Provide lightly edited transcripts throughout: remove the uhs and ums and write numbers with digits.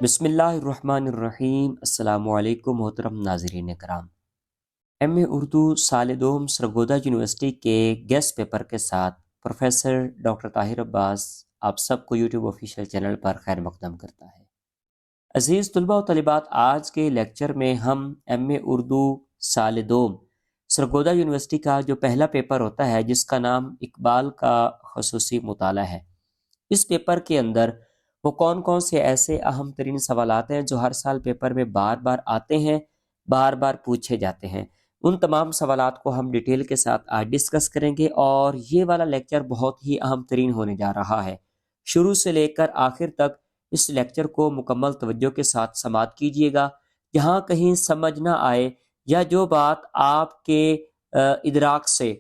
بسم اللہ الرحمن الرحیم۔ السلام علیکم محترم ناظرین کرام۔ ایم اے اردو سال دوم سرگودا یونیورسٹی کے گیسٹ پیپر کے ساتھ پروفیسر ڈاکٹر طاہر عباس آپ سب کو یوٹیوب آفیشیل چینل پر خیر مقدم کرتا ہے۔ عزیز طلباء و طالبات، آج کے لیکچر میں ہم ایم اے اردو سال دوم سرگودا یونیورسٹی کا جو پہلا پیپر ہوتا ہے جس کا نام اقبال کا خصوصی مطالعہ ہے، اس پیپر کے اندر وہ کون کون سے ایسے اہم ترین سوالات ہیں جو ہر سال پیپر میں بار بار آتے ہیں، بار بار پوچھے جاتے ہیں، ان تمام سوالات کو ہم ڈیٹیل کے ساتھ آج ڈسکس کریں گے۔ اور یہ والا لیکچر بہت ہی اہم ترین ہونے جا رہا ہے۔ شروع سے لے کر آخر تک اس لیکچر کو مکمل توجہ کے ساتھ سماعت کیجیے گا۔ جہاں کہیں سمجھ نہ آئے یا جو بات آپ کے ادراک سے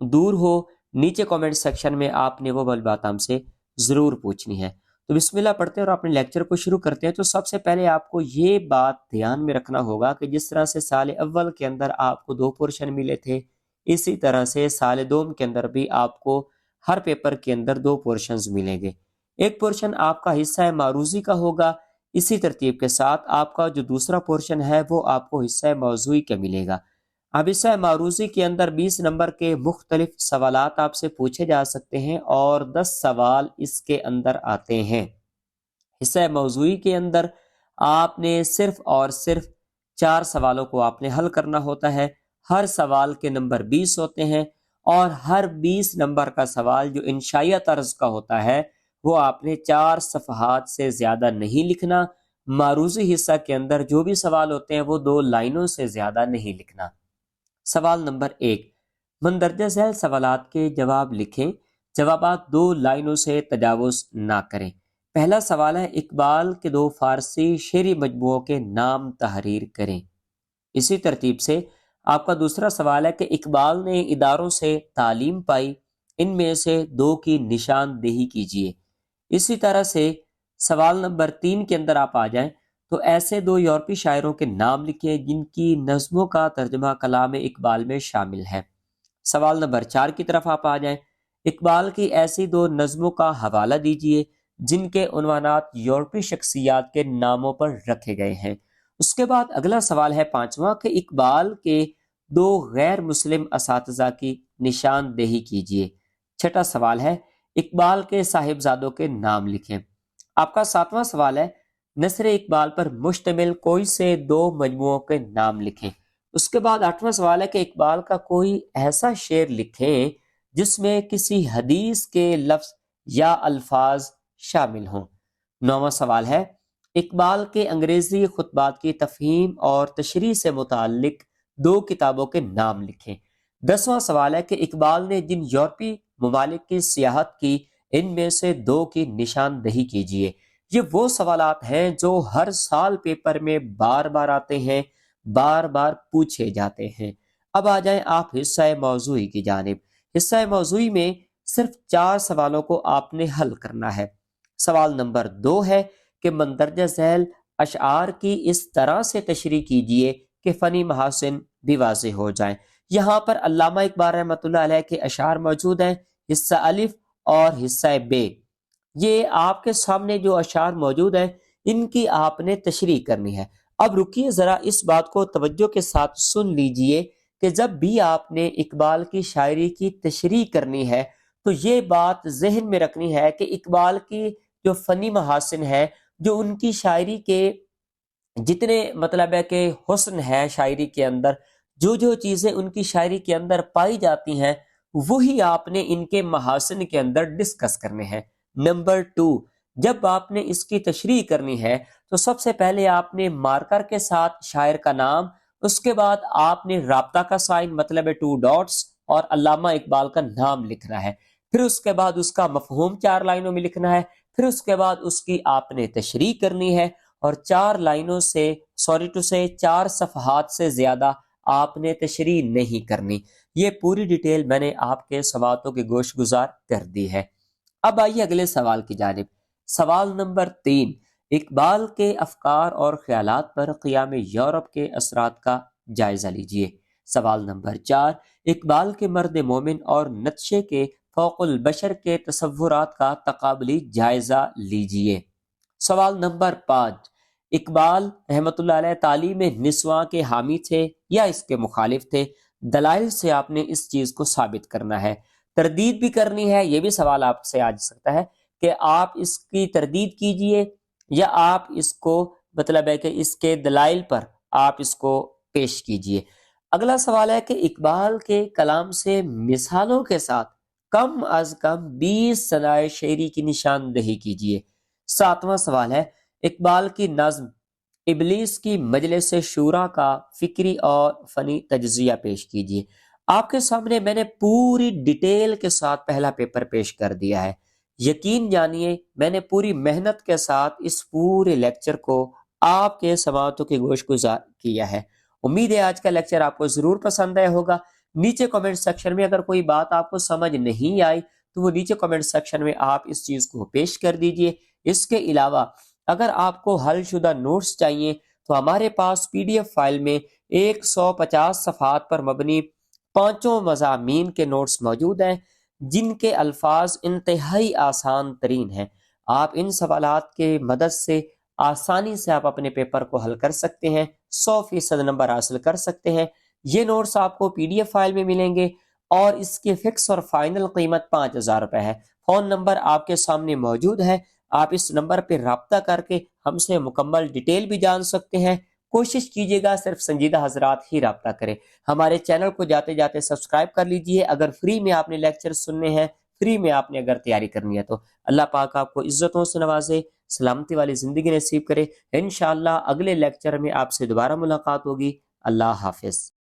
دور ہو، نیچے کامنٹ سیکشن میں آپ نے وہ والی بات ہم سے ضرور پوچھنی ہے۔ تو بسم اللہ پڑھتے ہیں اور اپنے لیکچر کو شروع کرتے ہیں۔ تو سب سے پہلے آپ کو یہ بات دھیان میں رکھنا ہوگا کہ جس طرح سے سال اول کے اندر آپ کو 2 پورشن ملے تھے، اسی طرح سے سال دوم کے اندر بھی آپ کو ہر پیپر کے اندر 2 پورشنز ملیں گے۔ ایک پورشن آپ کا حصہ معروضی کا ہوگا، اسی ترتیب کے ساتھ آپ کا جو دوسرا پورشن ہے وہ آپ کو حصہ موضوعی کا ملے گا۔ اب حصہ معروضی کے اندر 20 نمبر کے مختلف سوالات آپ سے پوچھے جا سکتے ہیں اور 10 سوال اس کے اندر آتے ہیں۔ حصہ موضوعی کے اندر آپ نے صرف اور صرف 4 سوالوں کو آپ نے حل کرنا ہوتا ہے۔ ہر سوال کے نمبر 20 ہوتے ہیں اور ہر 20 نمبر کا سوال جو انشائیہ طرز کا ہوتا ہے وہ آپ نے 4 صفحات سے زیادہ نہیں لکھنا۔ معروضی حصہ کے اندر جو بھی سوال ہوتے ہیں وہ 2 لائنوں سے زیادہ نہیں لکھنا۔ سوال نمبر 1، مندرجہ ذیل سوالات کے جواب لکھیں، جوابات 2 لائنوں سے تجاوز نہ کریں۔ پہلا سوال ہے اقبال کے 2 فارسی شعری مجموعوں کے نام تحریر کریں۔ اسی ترتیب سے آپ کا دوسرا سوال ہے کہ اقبال نے اداروں سے تعلیم پائی، ان میں سے 2 کی نشاندہی کیجیے۔ اسی طرح سے سوال نمبر 3 کے اندر آپ آ جائیں تو ایسے 2 یورپی شاعروں کے نام لکھیں جن کی نظموں کا ترجمہ کلام اقبال میں شامل ہے۔ سوال نمبر 4 کی طرف آپ آ جائیں، اقبال کی ایسی 2 نظموں کا حوالہ دیجیے جن کے عنوانات یورپی شخصیات کے ناموں پر رکھے گئے ہیں۔ اس کے بعد اگلا سوال ہے 5واں کہ اقبال کے 2 غیر مسلم اساتذہ کی نشاندہی کیجیے۔ چھٹا سوال ہے اقبال کے صاحبزادوں کے نام لکھیں۔ آپ کا 7واں سوال ہے نثر اقبال پر مشتمل کوئی سے 2 مجموعوں کے نام لکھیں۔ اس کے بعد 8واں سوال ہے کہ اقبال کا کوئی ایسا شعر لکھیں جس میں کسی حدیث کے لفظ یا الفاظ شامل ہوں۔ 9واں سوال ہے اقبال کے انگریزی خطبات کی تفہیم اور تشریح سے متعلق 2 کتابوں کے نام لکھیں۔ 10واں سوال ہے کہ اقبال نے جن یورپی ممالک کی سیاحت کی ان میں سے 2 کی نشاندہی کیجیے۔ یہ وہ سوالات ہیں جو ہر سال پیپر میں بار بار آتے ہیں، بار بار پوچھے جاتے ہیں۔ اب آ جائیں آپ حصہ موضوعی کی جانب۔ حصہ موضوعی میں صرف 4 سوالوں کو آپ نے حل کرنا ہے۔ سوال نمبر 2 ہے کہ مندرجہ ذیل اشعار کی اس طرح سے تشریح کیجیے کہ فنی محاسن بھی واضح ہو جائیں۔ یہاں پر علامہ اقبال رحمۃ اللہ علیہ کے اشعار موجود ہیں، حصہ الف اور حصہ بے۔ یہ آپ کے سامنے جو اشعار موجود ہیں ان کی آپ نے تشریح کرنی ہے۔ اب رکیے ذرا اس بات کو توجہ کے ساتھ سن لیجئے کہ جب بھی آپ نے اقبال کی شاعری کی تشریح کرنی ہے تو یہ بات ذہن میں رکھنی ہے کہ اقبال کی جو فنی محاسن ہے، جو ان کی شاعری کے جتنے مطلب ہے کہ حسن ہے شاعری کے اندر، جو چیزیں ان کی شاعری کے اندر پائی جاتی ہیں وہی آپ نے ان کے محاسن کے اندر ڈسکس کرنے ہیں۔ نمبر 2، جب آپ نے اس کی تشریح کرنی ہے تو سب سے پہلے آپ نے مارکر کے ساتھ شاعر کا نام، اس کے بعد آپ نے رابطہ کا سائن مطلب 2 ڈاٹس اور علامہ اقبال کا نام لکھنا ہے۔ پھر اس کے بعد اس کا مفہوم 4 لائنوں میں لکھنا ہے۔ پھر اس کے بعد اس کی آپ نے تشریح کرنی ہے اور 4 لائنوں سے 4 صفحات سے زیادہ آپ نے تشریح نہیں کرنی۔ یہ پوری ڈیٹیل میں نے آپ کے سوالوں کے گوش گزار کر دی ہے۔ اب آئیے اگلے سوال کی جانب۔ سوال نمبر 3، اقبال کے افکار اور خیالات پر قیام یورپ کے اثرات کا جائزہ لیجیے۔ سوال نمبر 4، اقبال کے مرد مومن اور نتشے کے فوق البشر کے تصورات کا تقابلی جائزہ لیجیے۔ سوال نمبر 5، اقبال رحمۃ اللہ علیہ تعلیم نسواں کے حامی تھے یا اس کے مخالف تھے؟ دلائل سے آپ نے اس چیز کو ثابت کرنا ہے۔ تردید بھی کرنی ہے، یہ بھی سوال آپ سے آ سکتا ہے کہ آپ اس کی تردید کیجئے یا آپ اس کو مطلب ہے کہ اس کے دلائل پر آپ اس کو پیش کیجئے۔ اگلا سوال ہے کہ اقبال کے کلام سے مثالوں کے ساتھ کم از کم 20 صنائع شعری کی نشاندہی کیجئے۔ ساتواں سوال ہے اقبال کی نظم ابلیس کی مجلس شورا کا فکری اور فنی تجزیہ پیش کیجئے۔ آپ کے سامنے میں نے پوری ڈیٹیل کے ساتھ پہلا پیپر پیش کر دیا ہے۔ یقین جانیے میں نے پوری محنت کے ساتھ اس پورے لیکچر کو آپ کے سماعتوں کی گوش گزار کیا ہے۔ امید ہے آج کا لیکچر آپ کو ضرور پسند آیا ہوگا۔ نیچے کمنٹ سیکشن میں اگر کوئی بات آپ کو سمجھ نہیں آئی تو وہ نیچے کمنٹ سیکشن میں آپ اس چیز کو پیش کر دیجئے۔ اس کے علاوہ اگر آپ کو حل شدہ نوٹس چاہیے تو ہمارے پاس پی ڈی ایف فائل میں 150 صفحات پر مبنی 5 مضامین کے نوٹس موجود ہیں جن کے الفاظ انتہائی آسان ترین ہیں۔ آپ ان سوالات کے مدد سے آسانی سے آپ اپنے پیپر کو حل کر سکتے ہیں، 100% نمبر حاصل کر سکتے ہیں۔ یہ نوٹس آپ کو پی ڈی ایف فائل میں ملیں گے اور اس کی فکس اور فائنل قیمت 5000 روپے ہے۔ فون نمبر آپ کے سامنے موجود ہے، آپ اس نمبر پہ رابطہ کر کے ہم سے مکمل ڈیٹیل بھی جان سکتے ہیں۔ کوشش کیجیے گا صرف سنجیدہ حضرات ہی رابطہ کریں۔ ہمارے چینل کو جاتے جاتے سبسکرائب کر لیجئے۔ اگر فری میں آپ نے لیکچر سننے ہیں، فری میں آپ نے اگر تیاری کرنی ہے تو اللہ پاک آپ کو عزتوں سے نوازے، سلامتی والی زندگی نصیب کرے۔ انشاءاللہ اگلے لیکچر میں آپ سے دوبارہ ملاقات ہوگی۔ اللہ حافظ۔